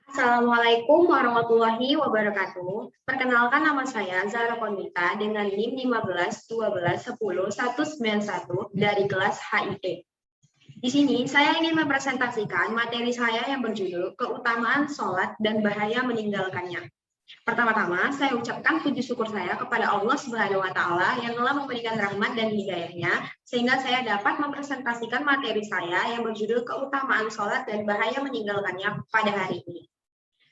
Assalamualaikum warahmatullahi wabarakatuh. Perkenalkan, nama saya Zahra Konita dengan NIM 15 12 10 191 dari kelas HIP. Di sini saya ingin mempresentasikan materi saya yang berjudul Keutamaan Sholat dan Bahaya Meninggalkannya. Pertama-tama, saya ucapkan puji syukur saya kepada Allah Subhanahu wa Ta'ala yang telah memberikan rahmat dan hidayahnya, sehingga saya dapat mempresentasikan materi saya yang berjudul Keutamaan Sholat dan Bahaya Meninggalkannya pada hari ini.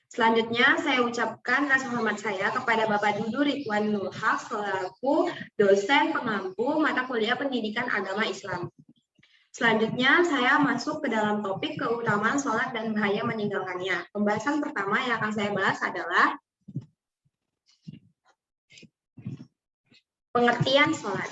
Selanjutnya, saya ucapkan rasa hormat saya kepada Bapak Dudu Ridwan Nur Haq selaku dosen pengampu mata kuliah Pendidikan Agama Islam. Selanjutnya, saya masuk ke dalam topik keutamaan sholat dan bahaya meninggalkannya. Pembahasan pertama yang akan saya bahas adalah pengertian sholat.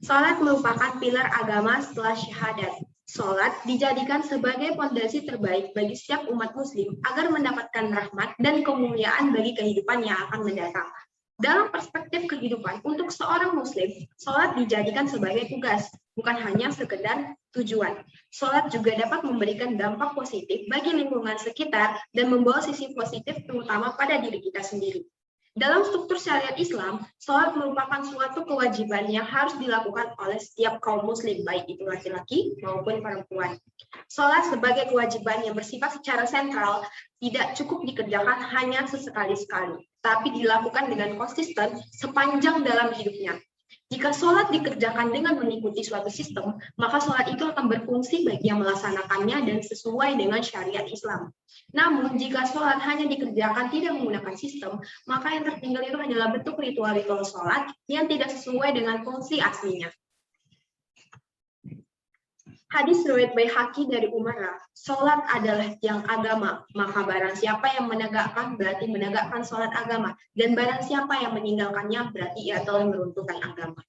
Sholat merupakan pilar agama setelah syahadat. Sholat dijadikan sebagai fondasi terbaik bagi setiap umat muslim agar mendapatkan rahmat dan kemuliaan bagi kehidupan yang akan mendatang. Dalam perspektif kehidupan, untuk seorang muslim, sholat dijadikan sebagai tugas, bukan hanya sekedar tujuan. Sholat juga dapat memberikan dampak positif bagi lingkungan sekitar dan membawa sisi positif terutama pada diri kita sendiri. Dalam struktur syariat Islam, sholat merupakan suatu kewajiban yang harus dilakukan oleh setiap kaum muslim, baik itu laki-laki maupun perempuan. Sholat sebagai kewajiban yang bersifat secara sentral tidak cukup dikerjakan hanya sesekali-sekali, tapi dilakukan dengan konsisten sepanjang dalam hidupnya. Jika sholat dikerjakan dengan mengikuti suatu sistem, maka sholat itu akan berfungsi bagi yang melaksanakannya dan sesuai dengan syariat Islam. Namun, jika sholat hanya dikerjakan tidak menggunakan sistem, maka yang tertinggal itu hanyalah bentuk ritual-ritual sholat yang tidak sesuai dengan fungsi aslinya. Hadis riwayat Baihaqi dari Umar, sholat adalah tiang agama, maka barang siapa yang menegakkan berarti menegakkan sholat agama, dan barang siapa yang meninggalkannya berarti ia telah meruntuhkan agama.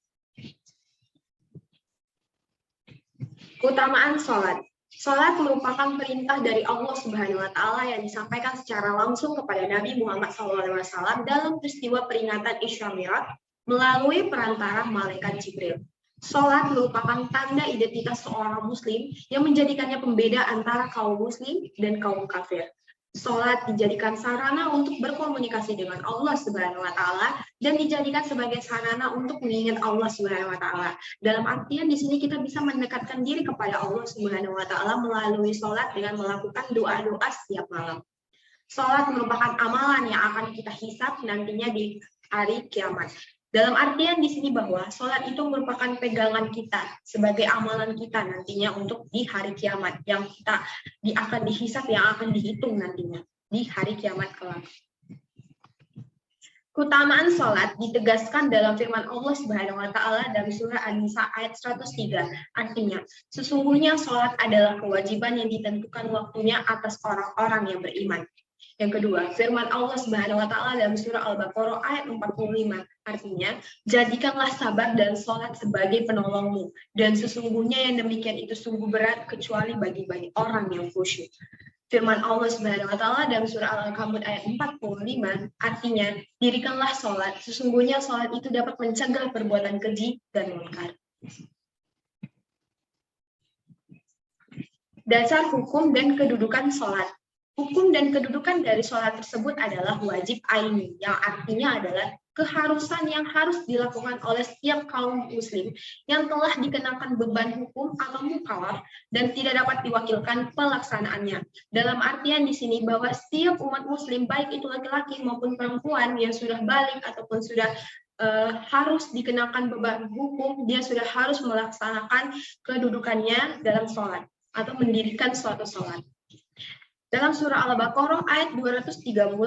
Keutamaan sholat. Sholat merupakan perintah dari Allah Subhanahu wa Ta'ala yang disampaikan secara langsung kepada Nabi Muhammad SAW dalam peristiwa peringatan Isra Mi'raj melalui perantara malaikat Jibril. Sholat merupakan tanda identitas seorang muslim yang menjadikannya pembeda antara kaum muslim dan kaum kafir. Sholat dijadikan sarana untuk berkomunikasi dengan Allah Subhanahu wa Ta'ala dan dijadikan sebagai sarana untuk mengingat Allah Subhanahu wa Ta'ala. Dalam artian di sini kita bisa mendekatkan diri kepada Allah Subhanahu wa Ta'ala melalui sholat dengan melakukan doa-doa setiap malam. Sholat merupakan amalan yang akan kita hisab nantinya di hari kiamat. Dalam artian di sini bahwa sholat itu merupakan pegangan kita sebagai amalan kita nantinya untuk di hari kiamat yang kita akan dihisab, yang akan dihitung nantinya di hari kiamat kelak. Keutamaan sholat ditegaskan dalam firman Allah Subhanahu wa Ta'ala dalam surah An-Nisa ayat 103. Artinya, sesungguhnya sholat adalah kewajiban yang ditentukan waktunya atas orang-orang yang beriman. Yang kedua, firman Allah Subhanahu wa Ta'ala dalam surah Al-Baqarah ayat 45. Artinya, jadikanlah sabar dan sholat sebagai penolongmu, dan sesungguhnya yang demikian itu sungguh berat kecuali bagi orang yang khusyuk. Firman Allah Subhanahu wa Ta'ala dalam surah Al-Ankabut ayat 45, artinya, dirikanlah sholat, sesungguhnya sholat itu dapat mencegah perbuatan keji dan munkar. Dasar hukum dan kedudukan sholat. Hukum dan kedudukan dari sholat tersebut adalah wajib aini, yang artinya adalah keharusan yang harus dilakukan oleh setiap kaum muslim yang telah dikenakan beban hukum atau mukallaf dan tidak dapat diwakilkan pelaksanaannya. Dalam artian di sini bahwa setiap umat muslim, baik itu laki-laki maupun perempuan yang sudah balik ataupun sudah harus dikenakan beban hukum, dia sudah harus melaksanakan kedudukannya dalam sholat atau mendirikan suatu sholat. Dalam surah Al-Baqarah ayat 238,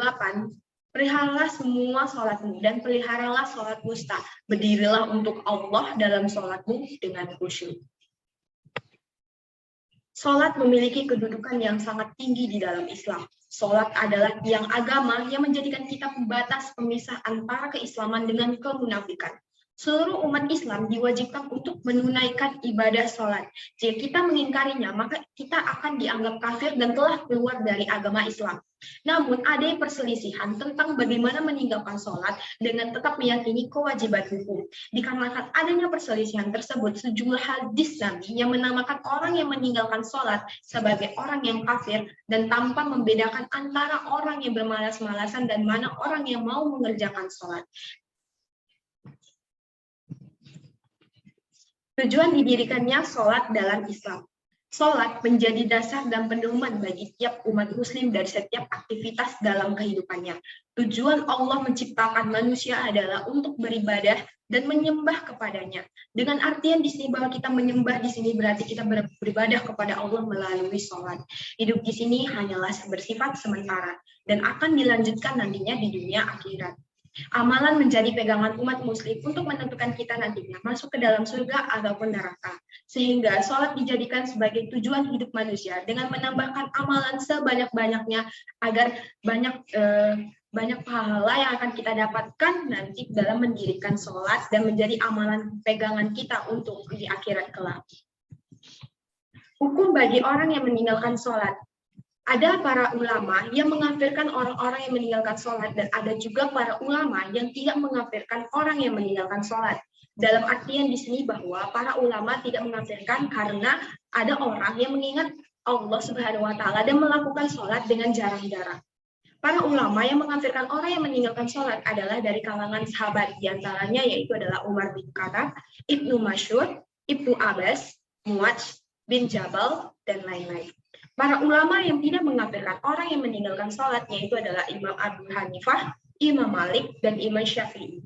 peliharalah semua sholatmu dan peliharalah sholat wusta. Berdirilah untuk Allah dalam sholatmu dengan khusyuk. Sholat memiliki kedudukan yang sangat tinggi di dalam Islam. Sholat adalah tiang agama yang menjadikan kita pembatas pemisah antara keislaman dengan kemunafikan. Seluruh umat Islam diwajibkan untuk menunaikan ibadah sholat. Jika kita mengingkarinya, maka kita akan dianggap kafir dan telah keluar dari agama Islam. Namun, ada perselisihan tentang bagaimana meninggalkan sholat dengan tetap meyakini kewajiban hukum. Dikarenakan adanya perselisihan tersebut, sejumlah hadis Nabi yang menamakan orang yang meninggalkan sholat sebagai orang yang kafir dan tanpa membedakan antara orang yang bermalas-malasan dan mana orang yang mau mengerjakan sholat. Tujuan didirikannya sholat dalam Islam. Sholat menjadi dasar dan pedoman bagi tiap umat muslim dari setiap aktivitas dalam kehidupannya. Tujuan Allah menciptakan manusia adalah untuk beribadah dan menyembah kepadanya. Dengan artian di sini bahwa kita menyembah di sini berarti kita beribadah kepada Allah melalui sholat. Hidup di sini hanyalah bersifat sementara dan akan dilanjutkan nantinya di dunia akhirat. Amalan menjadi pegangan umat muslim untuk menentukan kita nantinya masuk ke dalam surga ataupun neraka. Sehingga sholat dijadikan sebagai tujuan hidup manusia dengan menambahkan amalan sebanyak-banyaknya agar banyak pahala yang akan kita dapatkan nanti dalam mendirikan sholat dan menjadi amalan pegangan kita untuk di akhirat kelak. Hukum bagi orang yang meninggalkan sholat. Ada para ulama yang mengkafirkan orang-orang yang meninggalkan sholat dan ada juga para ulama yang tidak mengkafirkan orang yang meninggalkan sholat. Dalam artian di sini bahwa para ulama tidak mengkafirkan karena ada orang yang mengingat Allah Subhanahu wa Ta'ala dan melakukan sholat dengan jarang-jarang. Para ulama yang mengkafirkan orang yang meninggalkan sholat adalah dari kalangan sahabat, diantaranya yaitu adalah Umar bin Khattab, Ibnu Mas'ud, Ibnu Abbas, Muadz bin Jabal, dan lain-lain. Para ulama yang tidak mengkafirkan orang yang meninggalkan sholat yaitu adalah Imam Abu Hanifah, Imam Malik, dan Imam Syafi'i.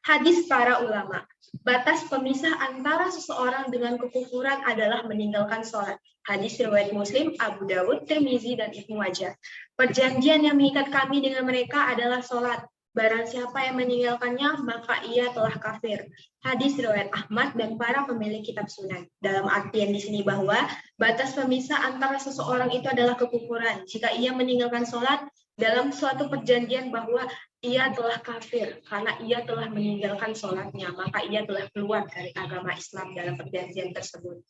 Hadis para ulama. Batas pemisah antara seseorang dengan kekufuran adalah meninggalkan sholat. Hadis riwayat Muslim, Abu Dawud, Tirmizi, dan Ibnu Majah. Perjanjian yang mengikat kami dengan mereka adalah sholat. Barang siapa yang meninggalkannya, maka ia telah kafir. Hadis riwayat Ahmad dan para pemilik kitab sunan. Dalam artian di sini bahwa batas pemisah antara seseorang itu adalah kekufuran. Jika ia meninggalkan sholat dalam suatu perjanjian bahwa ia telah kafir karena ia telah meninggalkan sholatnya, maka ia telah keluar dari agama Islam dalam perjanjian tersebut.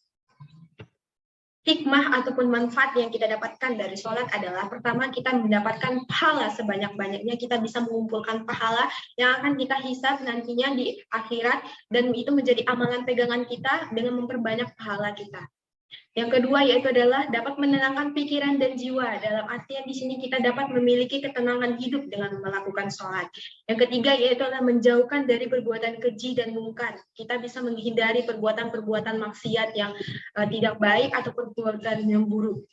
Hikmah ataupun manfaat yang kita dapatkan dari sholat adalah pertama kita mendapatkan pahala sebanyak-banyaknya, kita bisa mengumpulkan pahala yang akan kita hisab nantinya di akhirat dan itu menjadi amalan pegangan kita dengan memperbanyak pahala kita. Yang kedua yaitu adalah dapat menenangkan pikiran dan jiwa. Dalam artian di sini kita dapat memiliki ketenangan hidup dengan melakukan sholat. Yang ketiga yaitu adalah menjauhkan dari perbuatan keji dan mungkar. Kita bisa menghindari perbuatan-perbuatan maksiat yang tidak baik ataupun perbuatan yang buruk.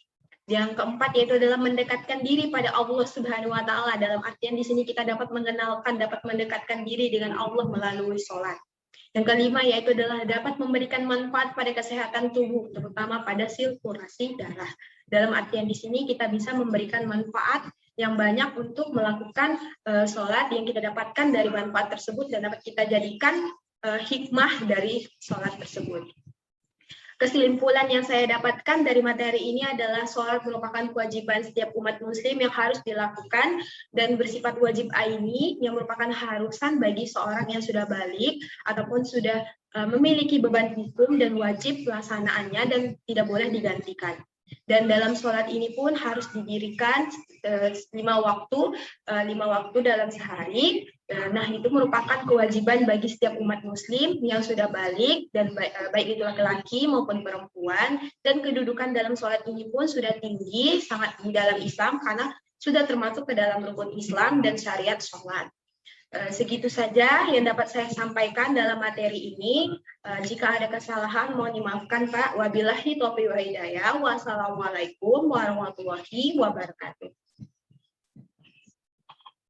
Yang keempat yaitu adalah mendekatkan diri pada Allah Subhanahu wa Ta'ala. Dalam artian di sini kita dapat mengenalkan, dapat mendekatkan diri dengan Allah melalui sholat. Yang kelima yaitu adalah dapat memberikan manfaat pada kesehatan tubuh, terutama pada sirkulasi darah. Dalam artian di sini kita bisa memberikan manfaat yang banyak untuk melakukan sholat yang kita dapatkan dari manfaat tersebut dan dapat kita jadikan hikmah dari sholat tersebut. Kesimpulan yang saya dapatkan dari materi ini adalah sholat merupakan kewajiban setiap umat muslim yang harus dilakukan dan bersifat wajib aini yang merupakan harusan bagi seorang yang sudah balik ataupun sudah memiliki beban hukum dan wajib pelaksanaannya dan tidak boleh digantikan. Dan dalam sholat ini pun harus didirikan 5 waktu dalam sehari. Nah, itu merupakan kewajiban bagi setiap umat muslim yang sudah balik, dan baik itu laki-laki maupun perempuan, dan kedudukan dalam sholat ini pun sudah tinggi, sangat di dalam Islam, karena sudah termasuk ke dalam rukun Islam dan syariat sholat. Segitu saja yang dapat saya sampaikan dalam materi ini. Jika ada kesalahan, mohon dimaafkan Pak. Wabillahi taufiq wal hidayah. Wassalamualaikum warahmatullahi wabarakatuh.